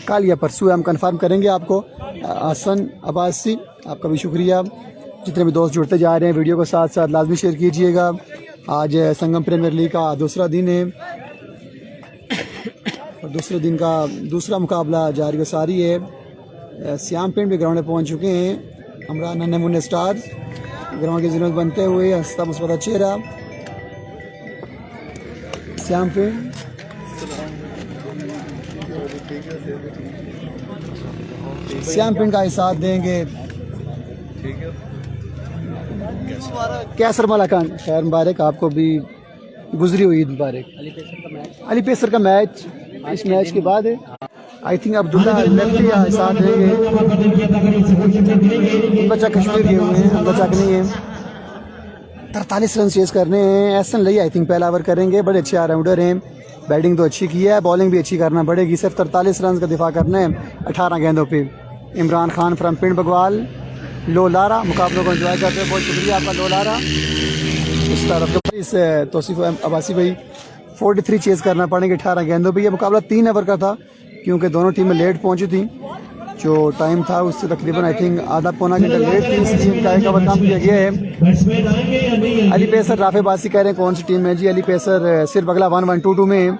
[SPEAKER 4] कल या परसों हम कंफर्म करेंगे आपको हसन अब्बासी आपका भी शुक्रिया जितने भी दोस्त जुड़ते जा रहे हैं वीडियो को साथ साथ लाजमी शेयर कीजिएगा आज संगम प्रीमियर लीग का दूसरा दिन है और दूसरे दिन का दूसरा मुकाबला जारी व सारी है श्याम पिंड भी ग्राउंड में पहुंच चुके हैं इमरान नमूने स्टार्स ग्राउंड की जिन्होंने बनते हुए हंसता मुस्कुराता चेहरा श्याम पिंड श्याम पिंड का ही साथ देंगे कैसर मला खान खैर मुबारक आपको भी गुजरी हुई ईद मुबारक अली पेसर का मैच इस मैच के बाद है आई थिंक अब्दुल्ला लेफ्टी साथ देंगे बच्चा कश्मीर गए हुए हैं बच्चा नहीं है 43 रन चेज करने हैं एहसन लई आई थिंक पहला ओवर करेंगे बड़े अच्छे ऑलराउंडर हैं बैटिंग तो अच्छी की है बॉलिंग भी अच्छी करना पड़ेगी सिर्फ 43 रन का दिफा करना है 18 गेंदों पे इमरान खान फ्रॉम पिंड बगवाल लो लारा मुकाबलों को एंजॉय करते हैं बहुत शुक्रिया आपका लो लारा इस तरफ इस तौसीफ अब्बासी भाई 43 चेज करना पड़ेंगे 18 गेंदों पे ये मुकाबला 3 ओवर का था क्योंकि दोनों टीमें लेट पहुंची थी जो टाइम था उससे तकरीबन आई थिंक आधा पौना घंटा लेट थी इसलिए इनका एक ओवर काम किया गया है अली पेसर राफे बासी कह रहे हैं कौन सी टीम है जी अली पेसर सिर्फ अगला 1122 में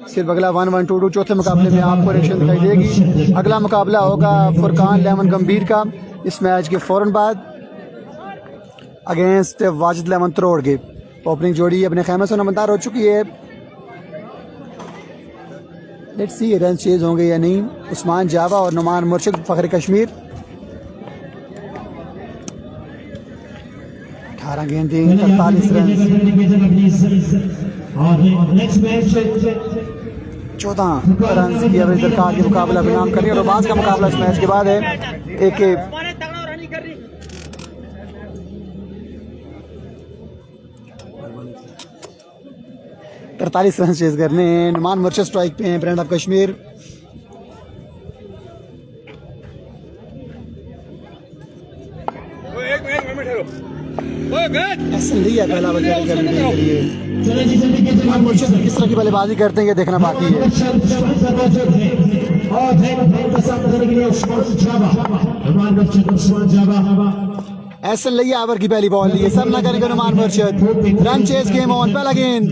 [SPEAKER 4] सिर्फ अगला 1122 चौथे मुकाबले में आपको रिएक्शन दिखाई देगी अगला मुकाबला होगा फुरकान लेमन गंभीर का इस मैच के फ़ौरन बाद अगेंस्ट वाजिद लेमन त्रोड़ के ओपनिंग जोड़ी अपने खेमे से नमदार हो चुकी है लेट्स सी रन चेज होंगे या नहीं उस्मान जावा और नुमान मुर्शिद फ़ख्र कश्मीर 18 गेंदें 43 रन 14 रन की एवरेज दरकार के मुकाबला नाम करें और बाद का मुकाबला इस मैच के बाद है एक 43 रन चेज करने हैं नुमान मुर्शिद स्ट्राइक पे हैं ब्रांड ऑफ कश्मीर ऐसा नहीं है पहला बल्लेबाजी करने के लिए नुमान मुर्शिद किस तरह की बल्लेबाजी करते हैं ये देखना बाकी है ऐसा नहीं है ओवर की पहली बॉल लिए सब ना करेंगे नुमान मुर्शिद रन चेज गेम ऑन पहला गेंद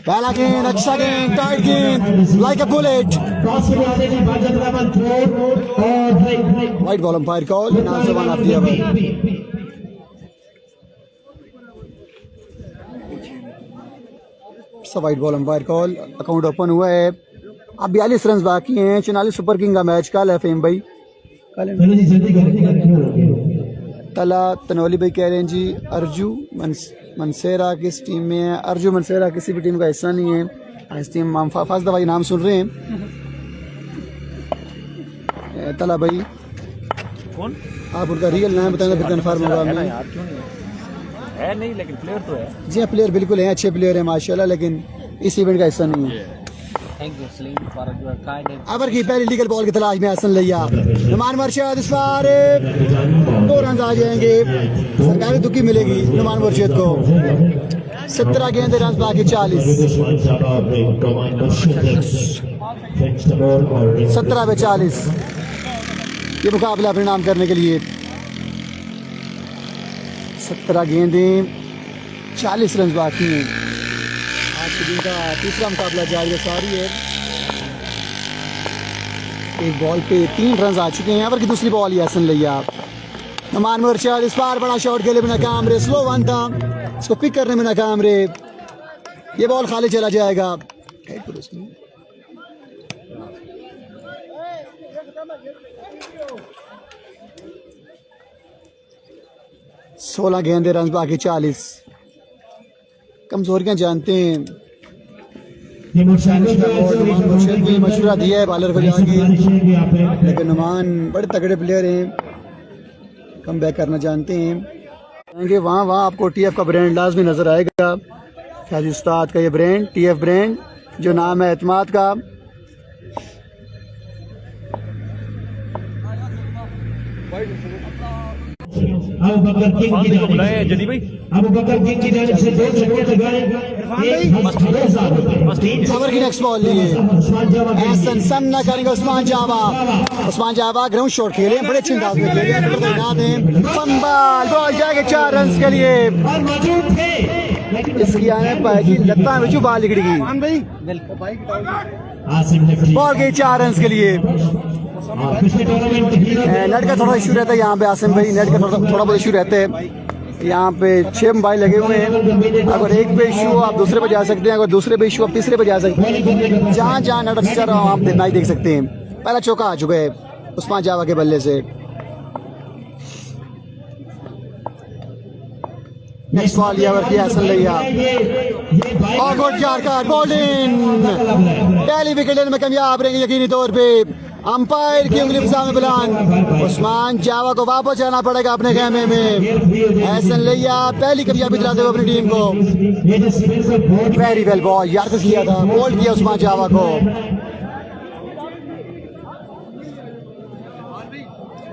[SPEAKER 4] अच्छा गेंद टाइट गेंद like a bullet white ball umpire call one of the over white ball umpire call account open हुआ है अब 42 रन बाकी हैं 44 सुपर किंग का मैच कल है फेम भाई तला तनौली भाई कह रहे हैं जी अर्जू मनसेरा किस टीम में है अर्जू मनसेरा किसी भी टीम का हिस्सा नहीं है इस टीम हम फर्स्ट दफा नाम सुन रहे हैं तला भाई कौन आप उनका रियल नाम बताएंगे फिर कन्फर्म होगा हमें
[SPEAKER 3] है नहीं लेकिन प्लेयर तो है
[SPEAKER 1] जी हाँ प्लेयर बिल्कुल हैं अच्छे प्लेयर हैं माशाल्लाह लेकिन इस इवेंट का हिस्सा नहीं है ओवर की पहली लीगल बॉल की तलाश में हसन लिया नुमान मुर्शिद इस बार 2 रन आ जाएंगे सरकारी दुखी मिलेगी नुमान मुर्शिद को 17 गेंदे रन बाकी 40 17 पे 40 ये मुकाबला अपने नाम करने के लिए। 17 गेंदें 40 रन बाकी हैं। आज के दिन का तीसरा मुकाबला जारी सारी है। एक बॉल पे 3 रन आ चुके हैं। यहाँ पर की दूसरी बॉल है हसन लैया। नुमान मुर्शिद इस बार बड़ा शॉट खेले में नाकाम रे। स्लो वन था, इसको पिक करने में नाकाम रे। ये बॉल खाली चला जाएगा। 16 गेंदे रन बाकी 40। कमजोरियां जानते हैं। मुर्शिद भी मशवरा दिया है बॉलर को जाके, लेकिन नुमान बड़े तगड़े प्लेयर हैं, कम बैक करना जानते हैं। वहाँ आपको TF का ब्रांड लाजमी नजर आएगा। फैजी उस्ताद का ये ब्रांड TF ब्रांड जो नाम है एतमाद का।
[SPEAKER 2] अबू बकर किंग की जानिब से
[SPEAKER 3] जदी भाई
[SPEAKER 2] अबू बकर किंग की जानिब से 2 छक्के लगाए।
[SPEAKER 1] खबर की नेक्स्ट बॉल लिए एहसन सन्ना करेंगे उस्मान जावा। उस्मान जावा ग्राउंड शॉट खेले बड़े अच्छे अंदाज में खेले। फंबल बॉल जाएगा 4 रन के लिए।
[SPEAKER 2] और मौजूद थे
[SPEAKER 1] इसकी आने पाएगी लत्ता में बाल निकलेगी।
[SPEAKER 2] आसिम नकवी
[SPEAKER 1] बॉल गई 4 रन के लिए।
[SPEAKER 2] पिछले टूर्नामेंट हीरो
[SPEAKER 1] नेट का थोड़ा इशू रहता है यहाँ पे आसिम भाई, नेट का थोड़ा बहुत इशू रहता है। यहाँ पे 6 मोबाइल लगे हुए हैं। अगर एक पे इशू आप दूसरे पे जा सकते हैं, अगर दूसरे पे इशू आप तीसरे पे जा सकते हैं। जहाँ जहाँ नेट अच्छा चल रहा हो आप मैच देख सकते हैं। पहला चौका आ चुका है उस्मान जावा के बल्ले से। नेक्स्ट बॉल यहाँ पर किया हसन लैया और गुड यार्कर बॉलिंग। पहली विकेट लेने में कामयाब रहेंगे यकीनी तौर पे। अंपायर की उंगली फिजा में बुलान। उस्मान जावा को वापस जाना पड़ेगा अपने खेमे में। हसन लैया पहली कामयाबी दिलाते हुए अपनी टीम को। वेरी वेल बॉल यार को किया था, बोल्ड किया उस्मान जावा को।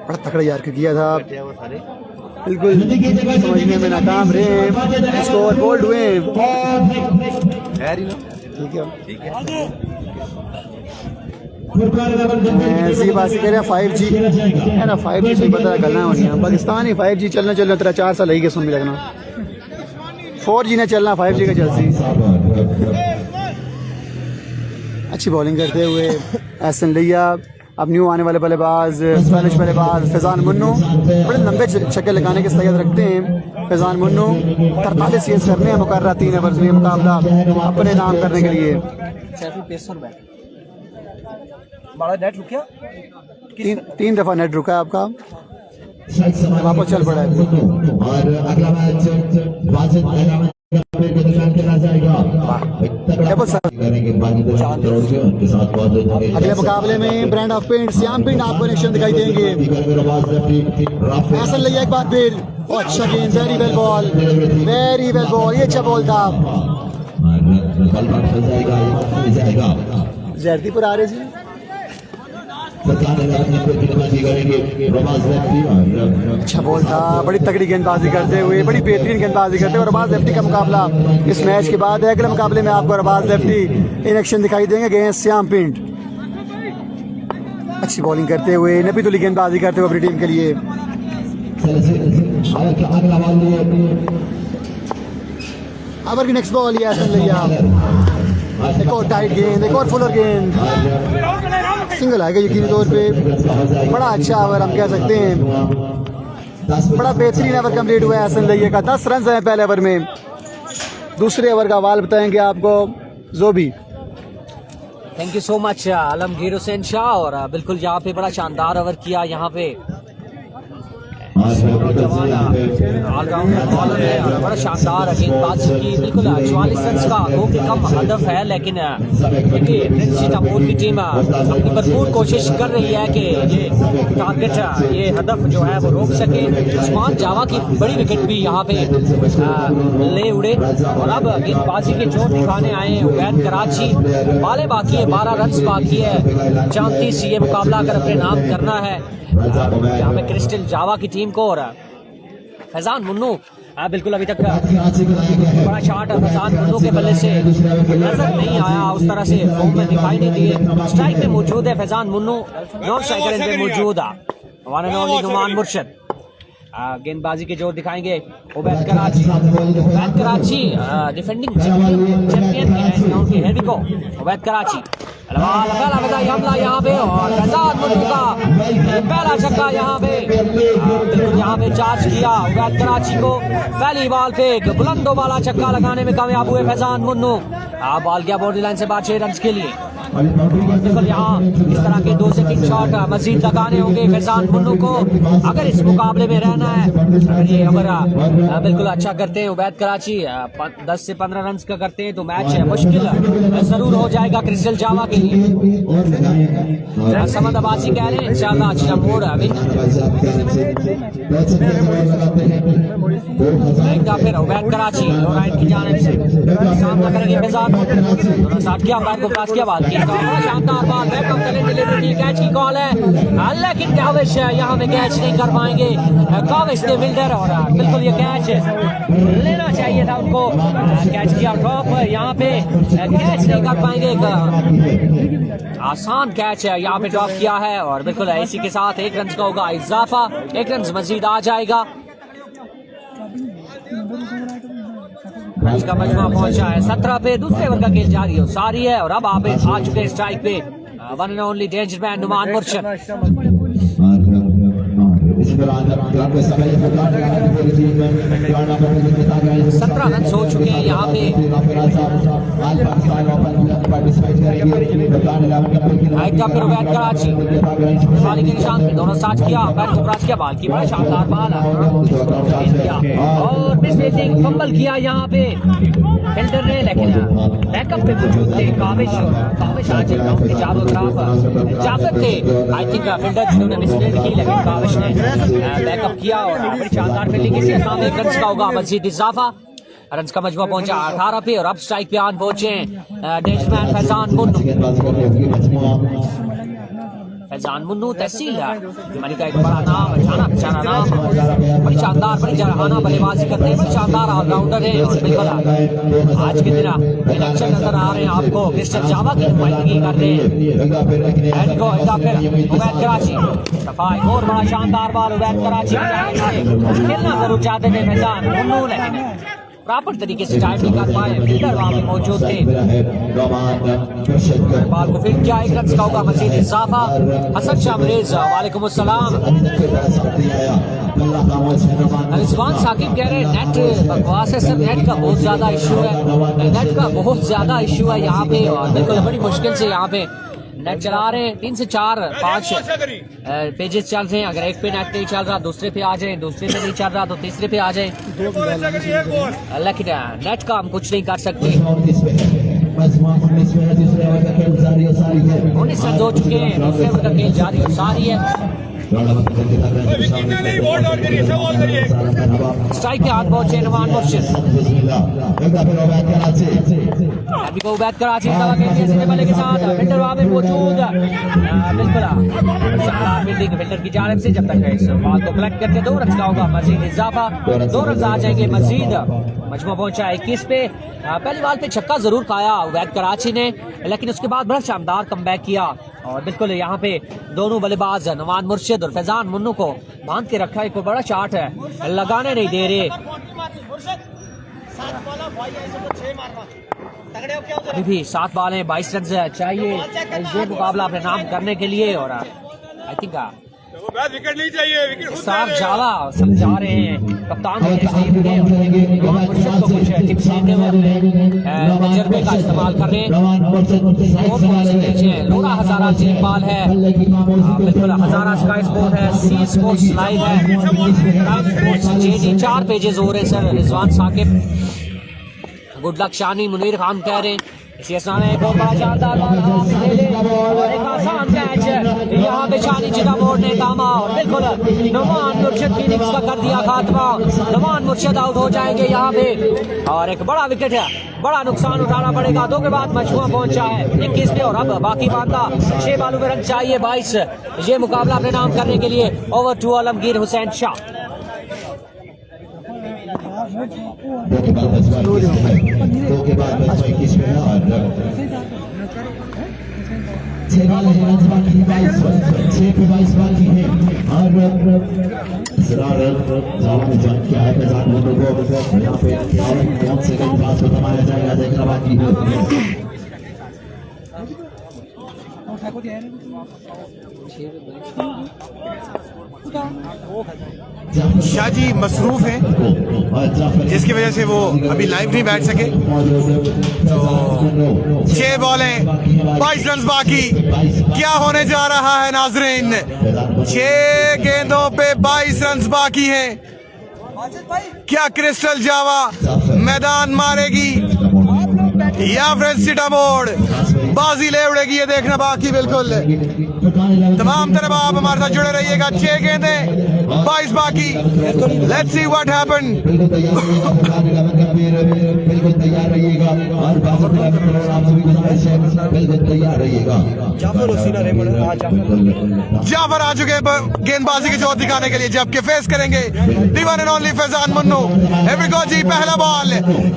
[SPEAKER 1] बड़ा तगड़ा यार को किया था, बिल्कुल समझने में नाकाम रहे। स्कोर बोल्ड हुए। ठीक है ऐसी बात कह रहे हैं 5G है ना। 5G से पता करना होनी है पाकिस्तान ही 5G चलना तेरा 4 साल लगी सुन भी लगना। 4G ने चलना 5G का चलती। अच्छी बॉलिंग करते हुए हसन लैया। अब न्यू आने वाले बल्लेबाज स्पेनिश बल्लेबाज फैजान मुन्नू बड़े लंबे छक्के लगाने की सलाहियत रखते हैं। फैजान मुन्नू 43 सीएस करने हैं मुकर्रर 3 ओवर में मुकाबला अपने नाम करने के लिए। तीन दफा नेट रुका है आपका, वापस चल पड़ा है।
[SPEAKER 2] और अगला मैच वाजिद के दरमियान खेला जाएगा।
[SPEAKER 1] अगले मुकाबले में ब्रांड ऑफ पेंट श्याम पिंड आपको निशान दिखाई देंगे। हसन लैया एक बार फिर अच्छा गेंद। Very well ball, very well ball. ये अच्छा बॉल था। जर्दीपुर आ रहे जी। अच्छा बॉल था, बड़ी तगड़ी गेंदबाजी करते हुए, बड़ी बेहतरीन गेंदबाजी करते हुए रबाज लेफ्टी का मुकाबला इस मैच के बाद है। अगले मुकाबले में आपको रबाज लेफ्टी इन एक्शन दिखाई देंगे अगेंस्ट श्याम पिंड। अच्छी बॉलिंग करते हुए, नबी तुली गेंदबाजी करते हुए अपनी टीम के लिए। अब की नेक्स्ट बॉल हसन लैया। एक और टाइट गेंद, एक और फुलर गेंद, सिंगल आएगा यकीनी तौर पे। बड़ा अच्छा ओवर हम कह सकते हैं, बड़ा बेहतरीन ओवर कंप्लीट हुआ है हसन लैया का। 10 रन हैं पहले ओवर में। दूसरे ओवर का वाल बताएंगे आपको जोबी।
[SPEAKER 5] Thank you so much Alamgir Hussain Shah. और बिल्कुल यहाँ पे बड़ा शानदार ओवर किया। यहाँ पे ऑलराउंडर बॉलर है और बड़ा शानदार गेंदबाजी की। बिल्कुल 44 रन का दो के कम हदफ है, लेकिन देखिए प्रिंस सीतापुर की टीम अपनी भरपूर कोशिश कर रही है कि ये टारगेट, ये हदफ जो है वो रोक सके। उस्मान जावा की बड़ी विकेट भी यहाँ पे ले उड़े। और अब गेंदबाजी के जोर दिखाने आए हैं उबैद कराची। बाले बाकी है, 12 रन बाकी है। जानती सी ये मुकाबला अगर अपने नाम करना है यहाँ पे क्रिस्टल जावा की टीम को। और फैजान मुन्नू बिल्कुल अभी तक बड़ा शॉट फैजान मुन्नू के बल्ले से नजर नहीं आया, उस तरह से फॉर्म में दिखाई नहीं दिए। स्ट्राइक में मौजूद है फैजान मुन्नू, नॉन स्ट्राइकर इनमें मौजूद है वन एंड ओनली नुमान मुर्शिद। गेंदबाजी के जोर दिखाएंगे उबैद कराची। उबैद कराची डिफेंडिंग चैंपियन है हेड को उबैद कराची। पहला फजाई हमला यहाँ पे और फैजान मुन्नू का पहला छक्का यहाँ पे बिल्कुल यहाँ पे चार्ज किया उबैद कराची को। पहली बॉल पे एक बुलंदो वाला छक्का लगाने में कामयाब हुए फैजान मुन्नू। बॉल गया बाउंड्री लाइन से बाहर 6 रन के लिए। बिल्कुल यहाँ इस तरह के 2 से 3 शॉट मजीद लगाने होंगे फैजान मुन्नू को अगर इस मुकाबले में रहना है। अगर ये ओवर बिल्कुल अच्छा करते हैं उबैद कराची 10 से 15 रन का करते हैं तो मैच मुश्किल जरूर हो जाएगा क्रिस्टल जावा के लिए। समद अब्बासी कह रहे हैं इंशाल्लाह अच्छा मोड़ फिर उबैद कराची राइट की जानिब से सामना करेंगे फैजान मुन्नू। साठ किया बैट को क्रॉस किया बाल की शानदार बॉल बैकअप करने डिलीवरी कैच की कॉल है लेकिन काविश यहाँ में कैच नहीं कर पाएंगे। काविश ने विल्डर और बिल्कुल ये कैच लेना चाहिए था उनको, कैच किया ड्रॉप यहाँ पे कैच नहीं कर पाएंगे। आसान कैच है यहाँ पे ड्रॉप किया है और बिल्कुल इसी के साथ 1 रन का होगा इजाफा, 1 रन मजीद आ जाएगा। रन का मजमा पहुंचा है 17 पे, दूसरे ओवर का खेल जारी हो सारी है और अब आप आ चुके हैं स्ट्राइक पे one and only danger man Numan Murshid. 17 run हो चुके हैं यहाँ पे। फिर उबैद कराची बाली के निशान पे दोनों साथ किया बैट को क्रॉस किया बाल की बड़ा शानदार बॉल और मिसफील्डिंग फंबल किया यहाँ पे फिल्डर ने लेकिन बैकअप पे मौजूद थे काविश आज ग्राउंड के चारों तरफ जाफर थे। आई थिंक फिल्डर जिन्होंने मिसफील्ड की लेकिन काविश ने बैकअप किया और बड़ी शानदार फील्डिंग इसी सामने 1 रन का होगा मजीद इजाफा। रन का मजबूर पहुंचा 18 पे और अब स्ट्राइक पे आन पहुंचे डेंजरमैन फैजान मुन्नू। फैजान मुन्नू तहसील मनी का एक बड़ा नाम, जाना पहचाना नाम, बड़ी शानदार बड़ी जराना बल्लेबाजी करते हैं, बड़ी शानदार ऑलराउंडर है और बिल्कुल आज के दिन इलेक्शन नजर आ रहे हैं आपको क्रिस्टल जावा की नुमाइंदगी कर रहे हैं। उबैद कराची सफाई और बड़ा शानदार बॉल उबैद कराची खेलना जरूर चाहते थे फैजान मुन्नू लेकिन प्रॉपर तरीके से टाइम नहीं कर पाए, फील्डर वहां पे मौजूद थे। बॉल को फील्ड किया 1 रन का होगा मजीद इजाफा। हसन शामरेज वालेकुम अस्सलाम। रिजवान साकिब कह रहे हैं नेट बकवास है सर, नेट का बहुत ज्यादा इशू है, नेट का बहुत ज्यादा इशू है यहाँ पे और बिल्कुल बड़ी मुश्किल से यहाँ पे नेट चला रहे हैं। 3 से 4 5 पेजेस चल रहे हैं, अगर एक पे नेट नहीं चल रहा दूसरे पे आ जाए, दूसरे पे नहीं चल रहा तो तीसरे पे आ जाए, लेकिन नेट का हम कुछ नहीं कर सकते। 19 रन हो चुके हैं, दूसरे ओवर का खेल जारी और सारी है। स्ट्राइक के हाथ पहुंचे नुमान मुर्शिद। उबैद कराची बल्ले के साथ फिल्डर वहां पे मौजूद बिल्कुल शानदार फील्डिंग फिल्डर की जानिब से। जब तक इस बॉल को कलेक्ट करके 2 रन का होगा मजीद इजाफा, 2 रन आ जाएंगे मजीद। मजमू पहुंचा 21 पे। पहली बॉल पे छक्का जरूर खाया उबैद कराची ने लेकिन उसके बाद बड़ा शानदार कमबैक किया और बिल्कुल यहाँ पे दोनों बल्लेबाज नुमान मुर्शिद और फैजान मुन्नू को बांध के रखा है। कोई बड़ा शॉट है, लगाने नहीं दे रहे। अभी भी 7 बॉल हैं, 22 रन चाहिए ये मुकाबला अपने नाम करने के लिए और आई थिंक
[SPEAKER 6] विकेट नहीं चाहिए,
[SPEAKER 5] साफ जावा समझा रहे हैं कप्तान को कुछ टिप्स देते हुए अपने तजर्बे का इस्तेमाल कर रहे हैं। लोरा हजारा टीम बॉल है, बिल्कुल हजारा स्काई स्पोर्ट है, सी स्पोर्ट्स लाइव है, जेडी 4 पेजेस हो रहे हैं sir. Rizwan Saqib good luck Shani Munir Khan कह रहे हैं इसी में बहुत बड़ा शानदार और एक आसान कैच यहाँ पे शानी जिदा मोड़ ने थामा और बिल्कुल नुमान मुर्शिद की इनिंग्स का कर दिया खात्मा। नुमान मुर्शिद आउट हो जाएंगे यहाँ पे और एक बड़ा विकेट है, बड़ा नुकसान उठाना पड़ेगा। 2 के बाद मजमूआ पहुंचा है 21 पे और अब बाकी बांधा 6 बालों में रन चाहिए 22 ये मुकाबला अपने नाम करने के लिए। Over two Alamgir Hussain Shah.
[SPEAKER 2] दो के बाद 21 में और 6 बॉल है रन बाकी 6 पे 22 बाकी है और जावा ने जॉइन किया है फैजान मन्नू को यहाँ पे 5 सेकंड पास को थमाया जाएगा देखना बाकी है
[SPEAKER 4] शाह जी मसरूफ हैं जिसकी वजह से वो अभी लाइव नहीं बैठ सके। तो 6 बॉलें 22 रन बाकी, क्या होने जा रहा है नाजरीन? 6 गेंदों पे 22 रन बाकी हैं। क्या क्रिस्टल जावा मैदान मारेगी या फिर सीटामोड़ बाजी ले उड़ेगी? ये देखना बाकी बिल्कुल। तमाम तरह आप हमारे साथ जुड़े रहिएगा। 6 गेंदे 22 बाकी। Let's see what happen.
[SPEAKER 2] बिल्कुल तैयार रहिएगा और आप सभी बिल्कुल तैयार रहिएगा।
[SPEAKER 4] जाफर आ चुके हैं गेंदबाजी की जोत दिखाने के लिए, जबकि फेस करेंगे the one and only Faizan Mannu. एवरीगो जी पहला बॉल,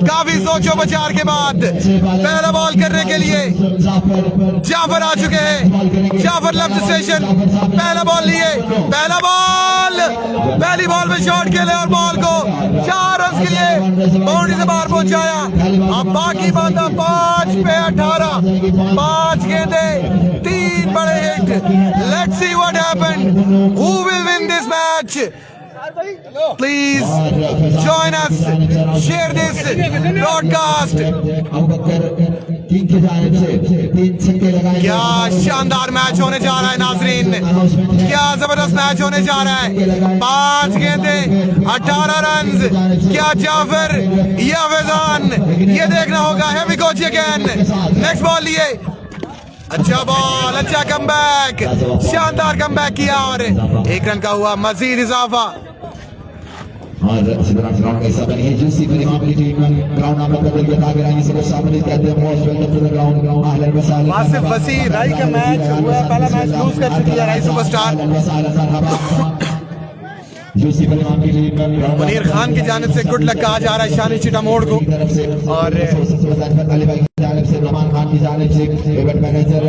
[SPEAKER 4] काफी सोचो विचार के बाद पहला बॉल करने के लिए जाफर आ चुके हैं। जाफर लेफ्ट स्टेशन पहला बॉल लिए, पहला बॉल पहली बॉल में शॉट खेले और बॉल को 4 रन के लिए बाउंड्री से बाहर पहुंचाया। अब बाकी बांधा 5 पे 18, 5 गेंदे 3 बड़े hit. Let's see what happened, who will win this match? Please join us, share this broadcast. क्या शानदार मैच होने जा रहा है नाजरीन, क्या जबरदस्त मैच होने जा रहा है। 5 गेंदे 18 रन, क्या जाफर या फैजान? ये देखना होगा। Here we go again, next ball लिए, अच्छा बॉल, अच्छा कमबैक, शानदार कमबैक किया और 1 रन का हुआ मजीद इजाफा।
[SPEAKER 2] और इसी तरह ग्राउंड का हिस्सा बनी है जूसी पर यहाँ की टीम ग्राउंड नाम पर बदल के आगे आएंगे। सब शामिल कहते हैं most welcome to the ground. अहलन व सहलन।
[SPEAKER 4] वासिफ वसी राई का मैच हुआ, पहला मैच लूज कर चुकी है राई सुपरस्टार।
[SPEAKER 2] जूसी पर यहाँ की टीम
[SPEAKER 4] मुनीर खान की जानिब से गुड लक कहा जा रहा है शानी चिटामोड़ को, और
[SPEAKER 2] अली भाई की जानिब से रहमान खान की जानिब से इवेंट मैनेजर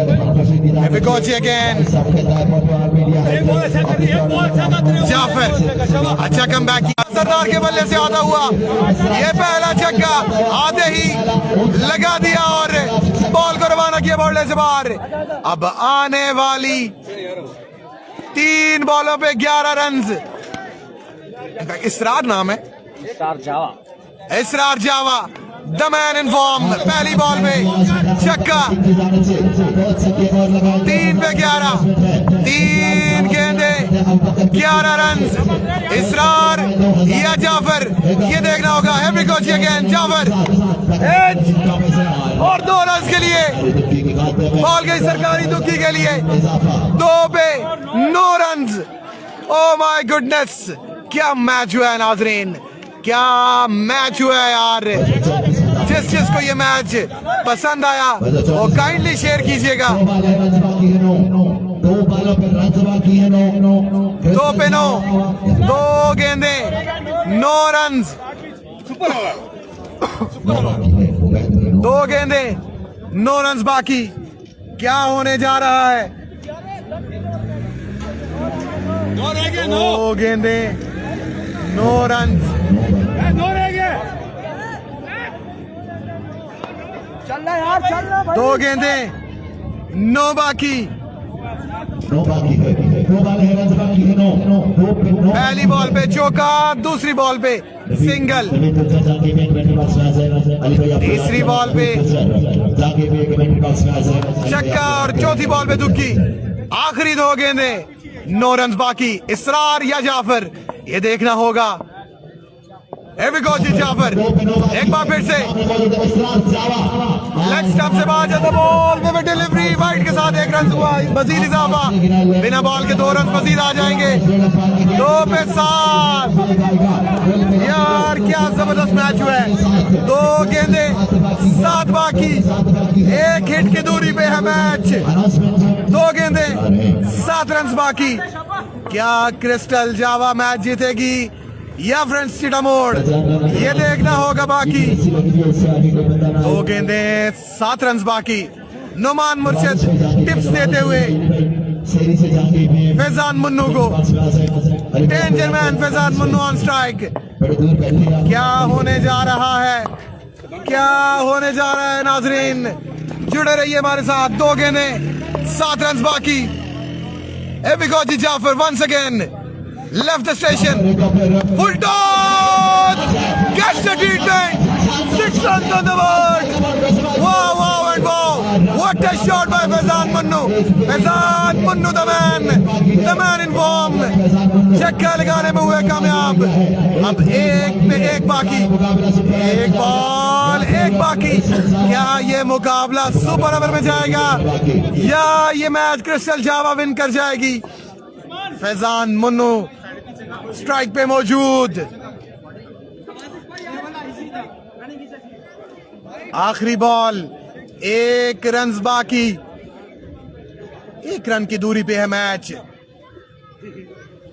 [SPEAKER 4] अगेन जाफर, अच्छा कमबैक किया सरदार के बल्ले से आता हुआ। ये पहला छक्का आते ही लगा दिया और बॉल को रवाना किया बॉर्डर से बाहर। अब आने वाली 3 बॉलों पे 11 रन। इसरार नाम है, इसरार Java the man in form. पहली बॉल में छक्का, 3 पे 11, 3 गेंदे 11 रन। इसरार या जाफर, ये देखना होगा। हैवी कोच अगेन जाफर और 2 रन के लिए बॉल गई सरकारी दुखी के लिए। 2 पे 9 रन। ओ माय गुडनेस, क्या मैच हुआ है नाजरीन, क्या मैच हुआ है यार। जिस जिसको ये मैच पसंद आया वो काइंडली शेयर कीजिएगा। 2 पे 9, 2 गेंदे 9 रन, 2 गेंदे 9 रन बाकी। क्या होने जा रहा है? 2 गेंदे 9 रन, 2 गेंदे 9 बाकी। पहली बॉल पे चौका, दूसरी बॉल पे सिंगल, तीसरी बॉल पे छक्का और चौथी बॉल पे दुक्की। आखिरी 2 गेंदे 9 रन बाकी। इसरार या जाफर, ये देखना होगा। जाफर एक बार फिर से लेग स्टंप से बाहर जाता, बॉल में डिलीवरी वाइड के साथ 1 रन हुआ, मजीद इजाफा। बिना बॉल के 2 रन मजीद आ जाएंगे। 2 पे 7। यार क्या जबरदस्त मैच हुआ है। 2 गेंदे 7 बाकी, 1 हिट की दूरी पे है मैच। 2 गेंदे 7 रन बाकी। क्या क्रिस्टल जावा मैच जीतेगी या फ्रेंड्स चिटामोड़, ये देखना होगा बाकी। 2 गेंदें 7 रन बाकी। नुमान मुर्शिद टिप्स देते हुए फैजान मुन्नू को, danger man Faizan Munnu on strike. क्या होने जा रहा है, क्या होने जा रहा है नाजरीन, जुड़े रहिए हमारे साथ। 2 गेंदें 7 रन बाकी। एबिगोजी Jafar once again left the station, full toss, catch the treatment, 6 runs on the board. Wow, wow and wow, what a shot by Faizan Munnu. Faizan Munnu the man in form, छक्का लगाने में हुए कामयाब। अब 1 पे 1 बाकी, 1 ball 1 बाकी। क्या ये मुकाबला सुपर ओवर में जाएगा या ये मैच क्रिस्टल जावा विन कर जाएगी? फैजान मुन्नू स्ट्राइक पे मौजूद। आखिरी बॉल, 1 रन बाकी। 1 रन की दूरी पे है मैच।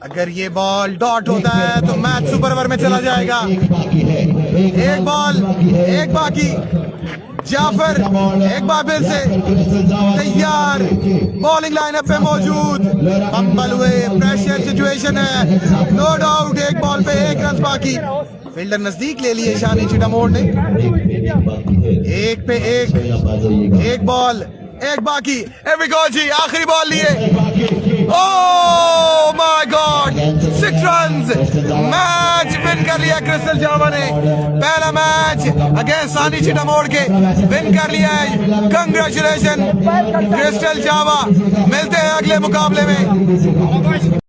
[SPEAKER 4] अगर ये बॉल डॉट होता है तो मैच सुपर ओवर में चला जाएगा। 1 बॉल 1 बाकी। जाफर एक बार फिर से तैयार, बॉलिंग लाइनअप पे मौजूद। फंबल हुए, प्रेशर सिचुएशन है, नो डाउट। 1 बॉल पे 1 रन बाकी। फील्डर नजदीक ले लिए शानी चिटामोड़ ने। 1 पे 1 बॉल 1 बाकी। एबिगोजी आखिरी बॉल लिए। Oh my God, 6 run, match win कर लिया क्रिस्टल जावा ने। पहला मैच अगेंस्ट सानी चिटामोड़ के विन कर लिया है। कंग्रेचुलेशन क्रिस्टल जावा। मिलते हैं अगले मुकाबले में।